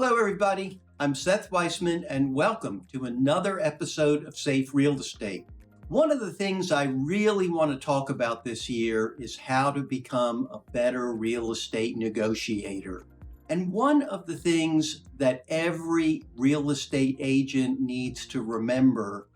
Hello, everybody. I'm Seth Weissman, and welcome to another episode of Safe Real Estate. One of the things I really want to talk about this year is how to become a better real estate negotiator. And one of the things that every real estate agent needs to remember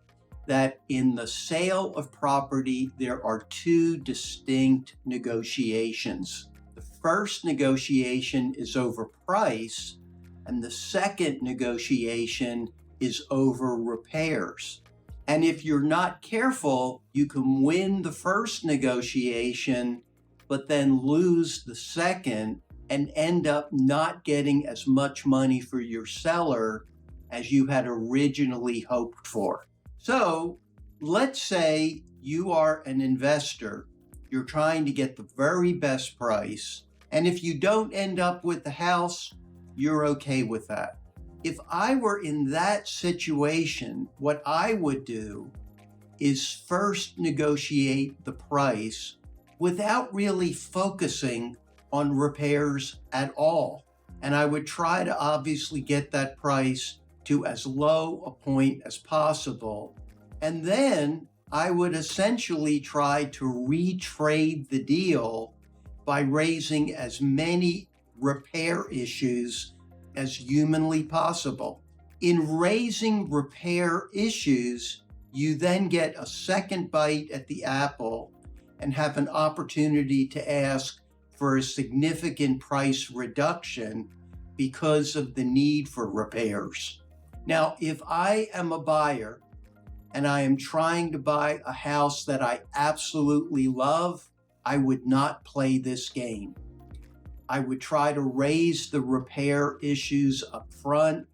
that in the sale of property, there are two distinct negotiations. The first negotiation is over price, and the second negotiation is over repairs. And if you're not careful, you can win the first negotiation, but then lose the second and end up not getting as much money for your seller as you had originally hoped for. So let's say you are an investor, you're trying to get the very best price, and if you don't end up with the house, you're okay with that. If I were in that situation, what I would do is first negotiate the price without really focusing on repairs at all. And I would try to obviously get that price to as low a point as possible. And then I would essentially try to retrade the deal by raising as many repair issues as humanly possible. In raising repair issues, you then get a second bite at the apple and have an opportunity to ask for a significant price reduction because of the need for repairs. Now, if I am a buyer and I am trying to buy a house that I absolutely love, I would not play this game. I would try to raise the repair issues up front,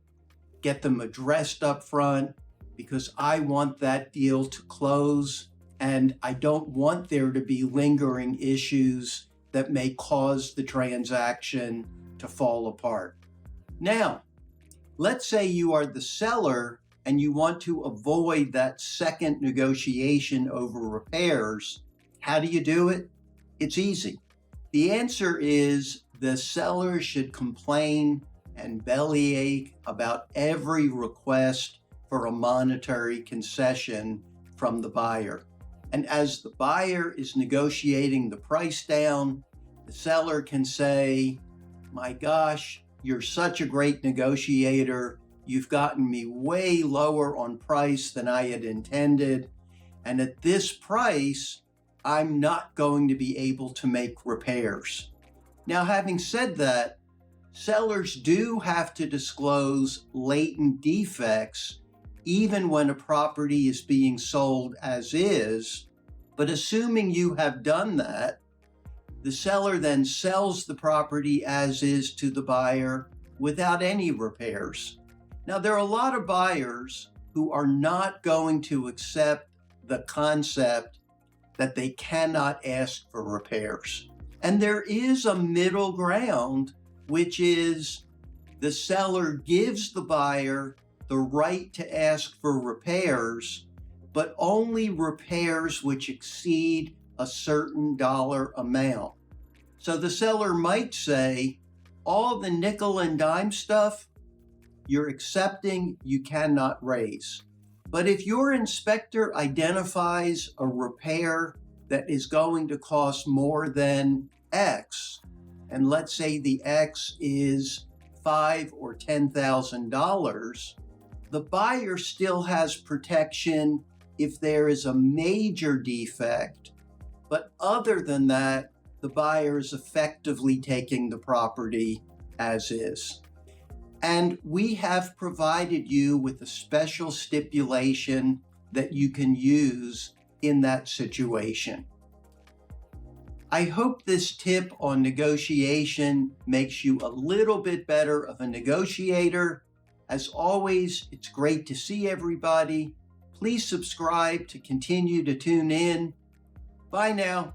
get them addressed up front, because I want that deal to close, and I don't want there to be lingering issues that may cause the transaction to fall apart. Now, let's say you are the seller and you want to avoid that second negotiation over repairs. How do you do it? It's easy. The answer is the seller should complain and bellyache about every request for a monetary concession from the buyer. And as the buyer is negotiating the price down, the seller can say, "My gosh, you're such a great negotiator. You've gotten me way lower on price than I had intended. And at this price, I'm not going to be able to make repairs." Now, having said that, sellers do have to disclose latent defects even when a property is being sold as is. But assuming you have done that, the seller then sells the property as is to the buyer without any repairs. Now, there are a lot of buyers who are not going to accept the concept that they cannot ask for repairs. And there is a middle ground, which is the seller gives the buyer the right to ask for repairs, but only repairs which exceed a certain dollar amount. So the seller might say, all the nickel and dime stuff you're accepting, you cannot raise. But if your inspector identifies a repair that is going to cost more than X, and let's say the X is $5,000 or $10,000, the buyer still has protection if there is a major defect, but other than that, the buyer is effectively taking the property as is. And we have provided you with a special stipulation that you can use in that situation. I hope this tip on negotiation makes you a little bit better of a negotiator. As always, it's great to see everybody. Please subscribe to continue to tune in. Bye now.